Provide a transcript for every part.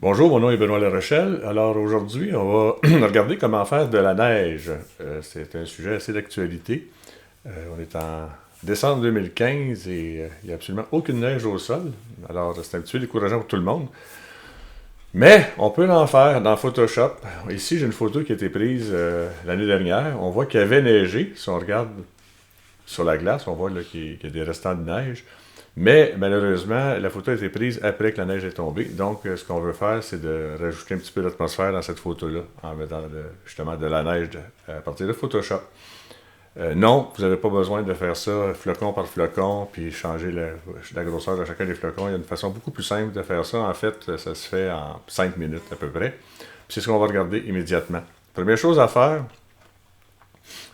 Bonjour, mon nom est Benoît Larochelle. Alors aujourd'hui, on va regarder comment faire de la neige. C'est un sujet assez d'actualité. On est en décembre 2015 et il n'y a absolument aucune neige au sol. Alors c'est un petit peu décourageant pour tout le monde. Mais on peut en faire dans Photoshop. Ici, j'ai une photo qui a été prise l'année dernière. On voit qu'il y avait neigé. Si on regarde sur la glace, on voit qu'il y a des restants de neige. Mais malheureusement, la photo a été prise après que la neige est tombée. Donc, ce qu'on veut faire, c'est de rajouter un petit peu d'atmosphère dans cette photo-là, en mettant justement de la neige à partir de Photoshop. Non, vous n'avez pas besoin de faire ça flocon par flocon, puis changer la grosseur de chacun des flocons. Il y a une façon beaucoup plus simple de faire ça. En fait, ça se fait en 5 minutes à peu près. Puis c'est ce qu'on va regarder immédiatement. Première chose à faire,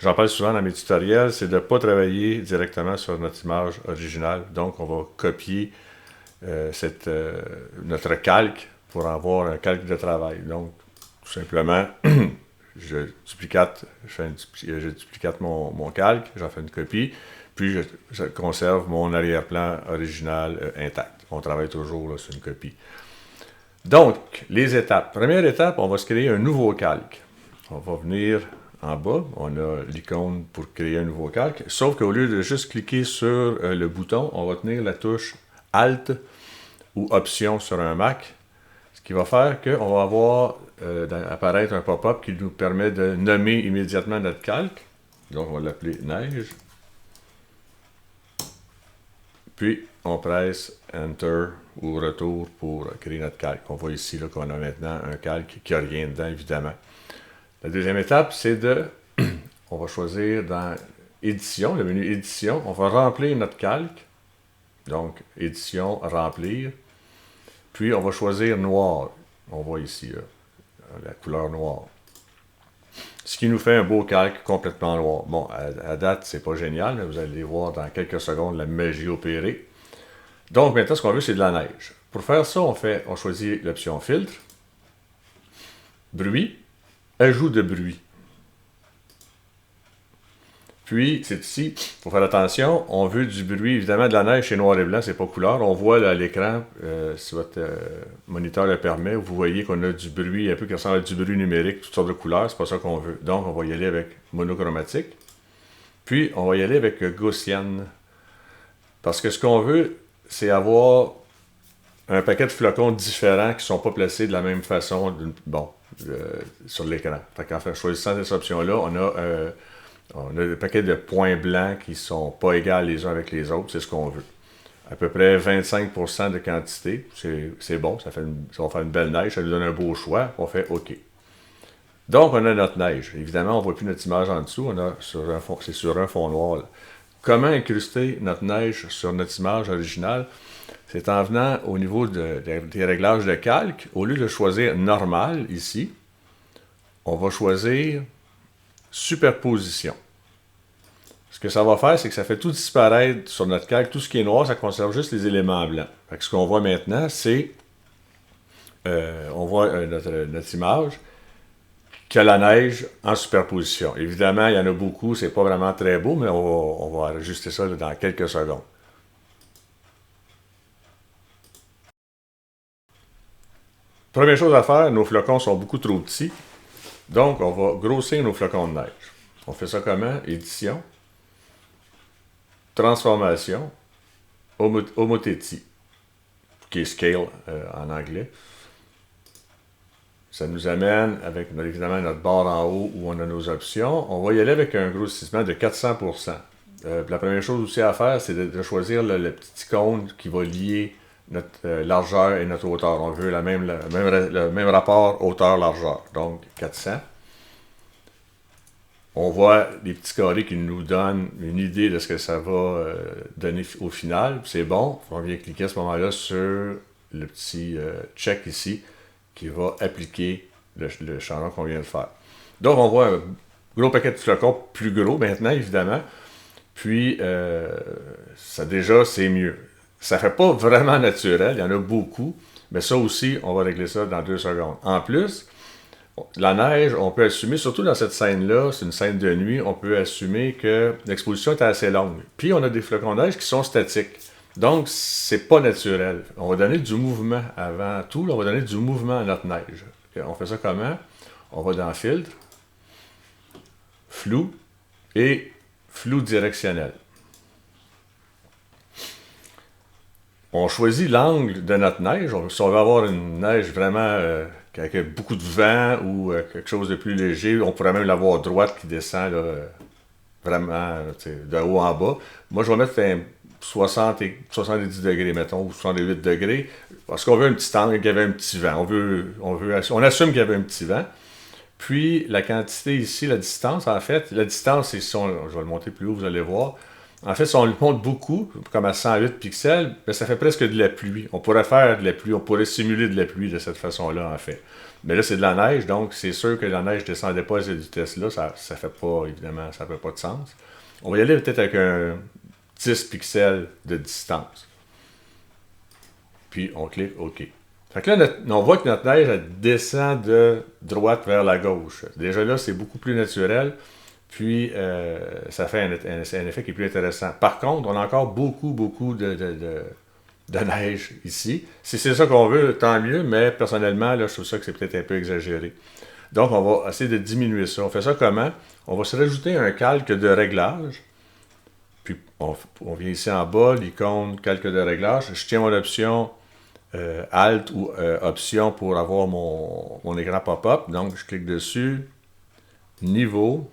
j'en parle souvent dans mes tutoriels, c'est de ne pas travailler directement sur notre image originale. Donc, on va copier notre calque pour avoir un calque de travail. Donc, tout simplement, je duplicate mon calque, j'en fais une copie, puis je conserve mon arrière-plan original intact. On travaille toujours là, sur une copie. Donc, les étapes. Première étape, on va se créer un nouveau calque. On va venir en bas, on a l'icône pour créer un nouveau calque, sauf qu'au lieu de juste cliquer sur le bouton, on va tenir la touche Alt ou Option sur un Mac, ce qui va faire qu'on va avoir apparaître un pop-up qui nous permet de nommer immédiatement notre calque. Donc, on va l'appeler Neige. Puis, on presse Enter ou Retour pour créer notre calque. On voit ici qu'on a maintenant un calque qui n'a rien dedans, évidemment. La deuxième étape, c'est on va choisir dans Édition, le menu Édition, on va remplir notre calque. Donc, Édition, Remplir. Puis, on va choisir Noir. On voit ici la couleur noire. Ce qui nous fait un beau calque complètement noir. Bon, à date, c'est pas génial, mais vous allez voir dans quelques secondes la magie opérée. Donc, maintenant, ce qu'on veut, c'est de la neige. Pour faire ça, on choisit l'option Filtre, Bruit, Ajout de bruit. Puis, c'est ici, il faut faire attention, on veut du bruit, évidemment, de la neige chez noir et blanc, c'est pas couleur. On voit là, à l'écran, si votre moniteur le permet, vous voyez qu'on a du bruit, un peu qui ressemble à du bruit numérique, toutes sortes de couleurs, c'est pas ça qu'on veut. Donc, on va y aller avec monochromatique. Puis, on va y aller avec Gaussian. Parce que ce qu'on veut, c'est avoir un paquet de flocons différents qui ne sont pas placés de la même façon sur l'écran. Fait qu'en fait, choisissant cette option-là, on a des paquets de points blancs qui ne sont pas égaux les uns avec les autres, c'est ce qu'on veut. À peu près 25% de quantité, c'est bon, ça va faire une belle neige, ça nous donne un beau choix, on fait OK. Donc, on a notre neige. Évidemment, on ne voit plus notre image en dessous, c'est sur un fond noir. Là. Comment incruster notre neige sur notre image originale? C'est en venant au niveau des réglages de calque, au lieu de choisir Normal ici, on va choisir Superposition. Ce que ça va faire, c'est que ça fait tout disparaître sur notre calque. Tout ce qui est noir, ça conserve juste les éléments blancs. Fait que ce qu'on voit maintenant, c'est on voit notre image qui a la neige en superposition. Évidemment, il y en a beaucoup, c'est pas vraiment très beau, mais on va ajuster ça là, dans quelques secondes. Première chose à faire, nos flocons sont beaucoup trop petits. Donc, on va grossir nos flocons de neige. On fait ça comment? Édition, Transformation, Homothetie, qui est Scale en anglais. Ça nous amène avec évidemment notre barre en haut où on a nos options. On va y aller avec un grossissement de 400%. La première chose aussi à faire, c'est de choisir le petit icône qui va lier notre largeur et notre hauteur. On veut le même rapport hauteur-largeur. Donc 400. On voit les petits carrés qui nous donnent une idée de ce que ça va donner au final. C'est bon. On vient cliquer à ce moment-là sur le petit check ici qui va appliquer le changement qu'on vient de faire. Donc, on voit un gros paquet de flocons plus gros maintenant, évidemment. Puis, ça déjà, c'est mieux. Ça ne fait pas vraiment naturel, il y en a beaucoup, mais ça aussi, on va régler ça dans 2 secondes. En plus, la neige, on peut assumer, surtout dans cette scène-là, c'est une scène de nuit, on peut assumer que l'exposition est assez longue. Puis, on a des flocons de neige qui sont statiques. Donc, c'est pas naturel. On va donner du mouvement avant tout. Là, on va donner du mouvement à notre neige. On fait ça comment? On va dans Filtre, Flou et Flou directionnel. On choisit l'angle de notre neige. Si on veut avoir une neige vraiment avec beaucoup de vent ou quelque chose de plus léger, on pourrait même l'avoir droite qui descend là, vraiment de haut en bas. Moi, je vais mettre un 60 et 70 degrés, mettons, ou 68 degrés, parce qu'on veut un petit angle, qu'il y avait un petit vent. On assume qu'il y avait un petit vent. Puis, la quantité ici, la distance, en fait, la distance, c'est si je vais le monter plus haut, vous allez voir. En fait, si on le monte beaucoup, comme à 108 pixels, ben, ça fait presque de la pluie. On pourrait faire de la pluie, on pourrait simuler de la pluie de cette façon-là, en fait. Mais là, c'est de la neige, donc c'est sûr que la neige ne descendait pas à cette vitesse-là. Ça fait pas, évidemment, ça fait pas de sens. On va y aller peut-être avec un 10 pixels de distance. Puis, on clique OK. Fait que là, on voit que notre neige, elle descend de droite vers la gauche. Déjà là, c'est beaucoup plus naturel. Puis, ça fait un effet qui est plus intéressant. Par contre, on a encore beaucoup de neige ici. Si c'est ça qu'on veut, tant mieux, mais personnellement, là, je trouve ça que c'est peut-être un peu exagéré. Donc, on va essayer de diminuer ça. On fait ça comment? On va se rajouter un calque de réglage. Puis, on vient ici en bas, l'icône calque de réglage. Je tiens mon option Alt ou option pour avoir mon écran pop-up. Donc, je clique dessus. Niveau.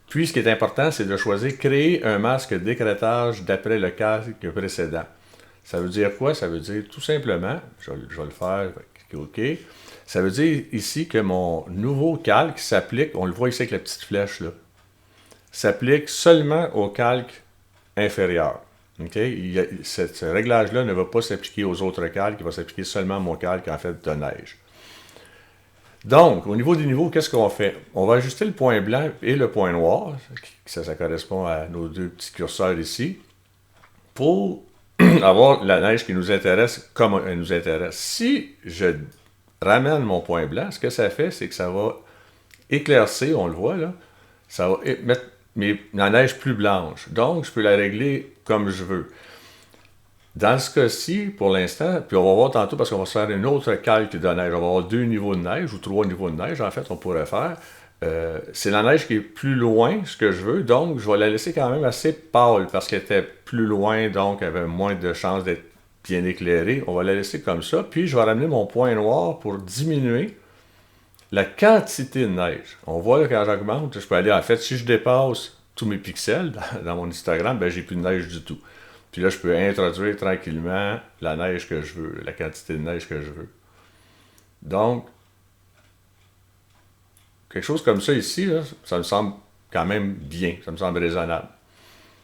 Puis, ce qui est important, c'est de choisir créer un masque d'écrêtage d'après le calque précédent. Ça veut dire quoi? Ça veut dire tout simplement, je vais le faire, OK. Ça veut dire ici que mon nouveau calque s'applique, on le voit ici avec la petite flèche là, s'applique seulement au calque inférieur. Okay? Ce réglage-là ne va pas s'appliquer aux autres calques, il va s'appliquer seulement à mon calque en fait de neige. Donc, au niveau des niveaux, qu'est-ce qu'on fait? On va ajuster le point blanc et le point noir, ça correspond à nos deux petits curseurs ici, pour avoir la neige qui nous intéresse comme elle nous intéresse. Si je ramène mon point blanc, ce que ça fait, c'est que ça va éclaircir, on le voit là, ça va mettre la neige plus blanche. Donc, je peux la régler comme je veux. Dans ce cas-ci, pour l'instant, puis on va voir tantôt parce qu'on va se faire une autre calque de neige. On va avoir 2 niveaux de neige ou 3 niveaux de neige, en fait, on pourrait faire. C'est la neige qui est plus loin, ce que je veux, donc je vais la laisser quand même assez pâle parce qu'elle était plus loin, donc elle avait moins de chances d'être bien éclairée. On va la laisser comme ça, puis je vais ramener mon point noir pour diminuer la quantité de neige. On voit là, quand j'augmente, je peux aller, en fait, si je dépasse tous mes pixels dans mon Instagram, ben j'ai plus de neige du tout. Puis là, je peux introduire tranquillement la neige que je veux, la quantité de neige que je veux. Donc, quelque chose comme ça ici, là, ça me semble quand même bien, ça me semble raisonnable.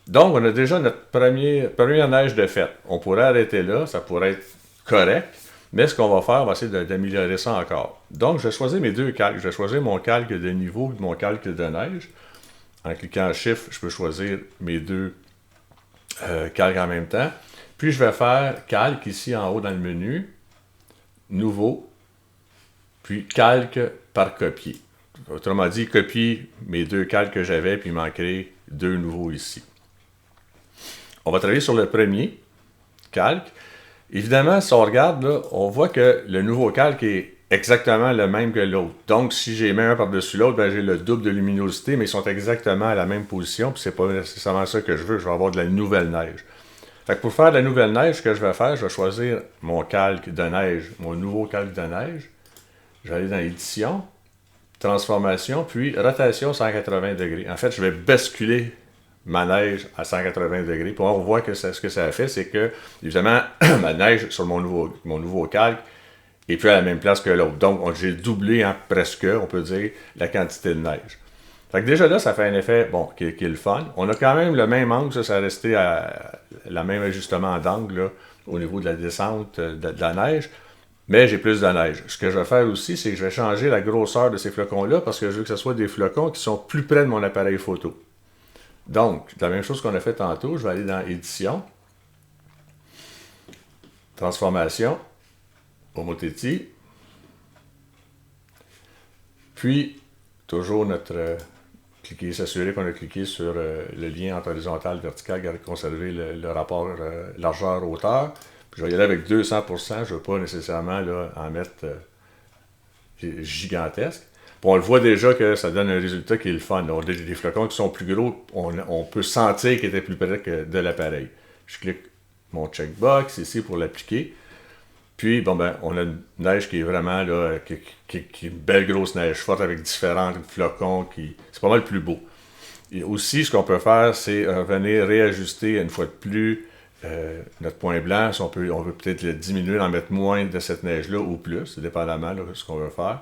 Donc, on a déjà notre première neige de fête. On pourrait arrêter là, ça pourrait être correct, mais ce qu'on va faire, on va essayer d'améliorer ça encore. Donc, je vais choisir mes deux calques. Je vais choisir mon calque de niveau et mon calque de neige. En cliquant Shift, je peux choisir mes deux calques en même temps. Puis, je vais faire calque ici en haut dans le menu, nouveau, puis calque par copier. Autrement dit, copier mes deux calques que j'avais, puis m'en créer deux nouveaux ici. On va travailler sur le premier calque. Évidemment, si on regarde, là, on voit que le nouveau calque est exactement le même que l'autre. Donc, si j'ai mis un par-dessus l'autre, ben, j'ai le double de luminosité, mais ils sont exactement à la même position, puis c'est pas nécessairement ça que je veux. Je vais avoir de la nouvelle neige. Fait que pour faire de la nouvelle neige, ce que je vais faire, je vais choisir mon calque de neige, mon nouveau calque de neige. Je vais aller dans Édition, Transformation, puis Rotation 180 degrés. En fait, je vais basculer ma neige à 180 degrés. Puis on voit que ce que ça a fait, c'est que, évidemment, ma neige sur mon nouveau calque est plus à la même place que l'autre. Donc, j'ai doublé presque, on peut dire, la quantité de neige. Fait que déjà là, ça fait un effet, bon, qui est le fun. On a quand même le même angle, ça a resté à la même ajustement d'angle là, au niveau de la descente de la neige. Mais j'ai plus de neige. Ce que je vais faire aussi, c'est que je vais changer la grosseur de ces flocons-là parce que je veux que ce soit des flocons qui sont plus près de mon appareil photo. Donc, la même chose qu'on a fait tantôt, je vais aller dans Édition, Transformation, Omoteti, puis toujours notre cliquer, s'assurer qu'on a cliqué sur le lien entre horizontal et vertical, conserver le rapport largeur-hauteur. Puis je vais y aller avec 200%, je ne veux pas nécessairement là, en mettre gigantesque. Puis on le voit déjà que ça donne un résultat qui est le fun. On a des flocons qui sont plus gros, on peut sentir qu'ils étaient plus près que de l'appareil. Je clique mon checkbox ici pour l'appliquer. Puis, bon, ben, on a une neige qui est vraiment, là, qui est une belle grosse neige forte avec différents flocons. C'est pas mal plus beau. Et aussi, ce qu'on peut faire, c'est venir réajuster une fois de plus notre point blanc. Si on veut peut-être le diminuer, en mettre moins de cette neige-là ou plus, dépendamment de ce qu'on veut faire.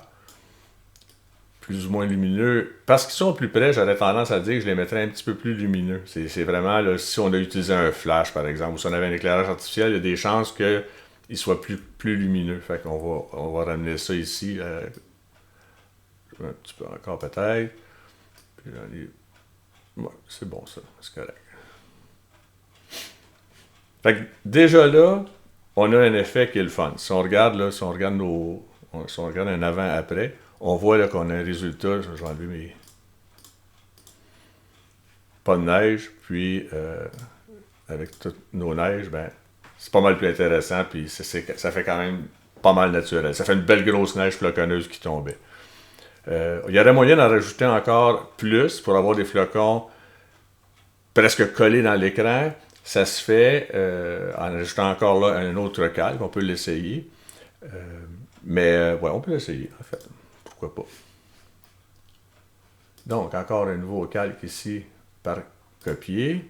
Plus ou moins lumineux. Parce qu'ils sont plus près, j'aurais tendance à dire que je les mettrais un petit peu plus lumineux. C'est vraiment, là, si on a utilisé un flash, par exemple, ou si on avait un éclairage artificiel, il y a des chances qu'il soit plus lumineux. Fait qu'on va ramener ça ici. Un petit peu encore peut-être. Puis ouais, c'est bon ça, c'est correct. Fait que déjà là, on a un effet qui est le fun. Si on regarde là, si on regarde un avant-après, on voit là qu'on a un résultat. Je vais enlever mes... Pas de neige, puis avec toutes nos neiges, ben c'est pas mal plus intéressant, puis ça fait quand même pas mal naturel. Ça fait une belle grosse neige floconneuse qui tombait. Il y aurait moyen d'en rajouter encore plus pour avoir des flocons presque collés dans l'écran. Ça se fait en ajoutant encore là un autre calque. On peut l'essayer. Mais ouais, on peut l'essayer, en fait. Pourquoi pas. Donc, encore un nouveau calque ici par copier.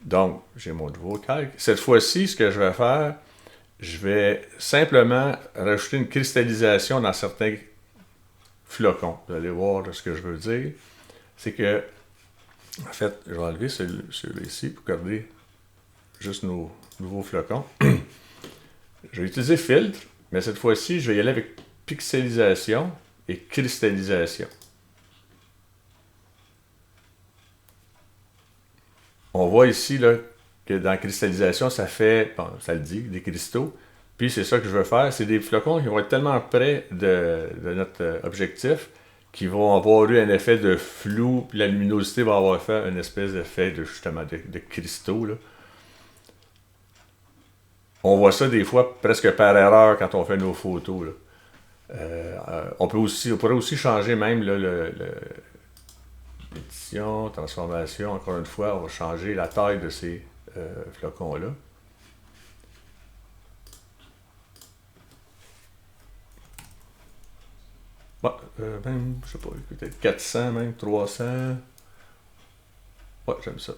Donc, j'ai mon nouveau calque. Cette fois-ci, ce que je vais faire, je vais simplement rajouter une cristallisation dans certains flocons. Vous allez voir ce que je veux dire. C'est que, en fait, je vais enlever celui-ci pour garder juste nos nouveaux flocons. Je vais utiliser filtre, mais cette fois-ci, je vais y aller avec pixelisation et cristallisation. On voit ici là, que dans cristallisation, ça fait, bon, ça le dit, des cristaux. Puis c'est ça que je veux faire, c'est des flocons qui vont être tellement près de notre objectif qu'ils vont avoir eu un effet de flou, puis la luminosité va avoir fait une espèce d'effet justement de cristaux. Là. On voit ça des fois presque par erreur quand on fait nos photos. Là. On pourrait aussi changer même là, l'édition, transformation, encore une fois, on va changer la taille de ces flocons-là. Bon, même, je sais pas, peut-être 400, même 300. Ouais, j'aime ça.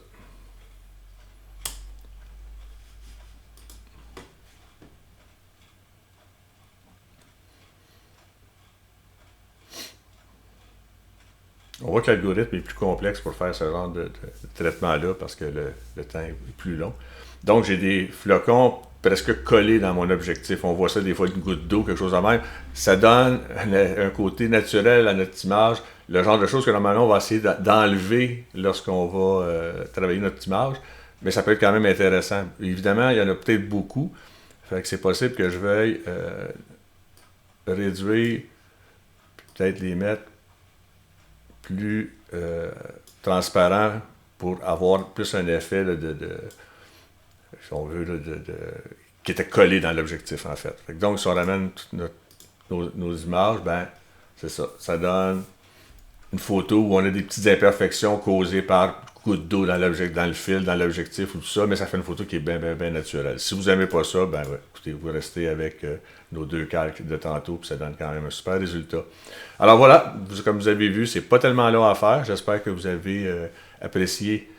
On voit que l'algorithme est plus complexe pour faire ce genre de traitement-là parce que le temps est plus long. Donc, j'ai des flocons presque collés dans mon objectif. On voit ça des fois, une goutte d'eau, quelque chose de même. Ça donne un côté naturel à notre image, le genre de choses que normalement on va essayer d'enlever lorsqu'on va travailler notre image, mais ça peut être quand même intéressant. Évidemment, il y en a peut-être beaucoup, fait que c'est possible que je veuille réduire, peut-être les mettre plus transparent pour avoir plus un effet là, si on veut, là, qui était collé dans l'objectif en fait. Donc, si on ramène toutes nos images, ben c'est ça. Ça donne une photo où on a des petites imperfections causées par gouttes d'eau dans le fil, dans l'objectif ou tout ça, mais ça fait une photo qui est bien naturelle. Si vous n'aimez pas ça, ben ouais, écoutez, vous restez avec nos deux calques de tantôt, puis ça donne quand même un super résultat. Alors voilà, comme vous avez vu, c'est pas tellement long à faire. J'espère que vous avez apprécié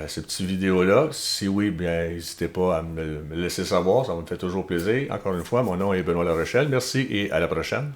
cette petite vidéo-là. Si oui, bien, n'hésitez pas à me laisser savoir, ça me fait toujours plaisir. Encore une fois, mon nom est Benoît La Rochelle. Merci et à la prochaine.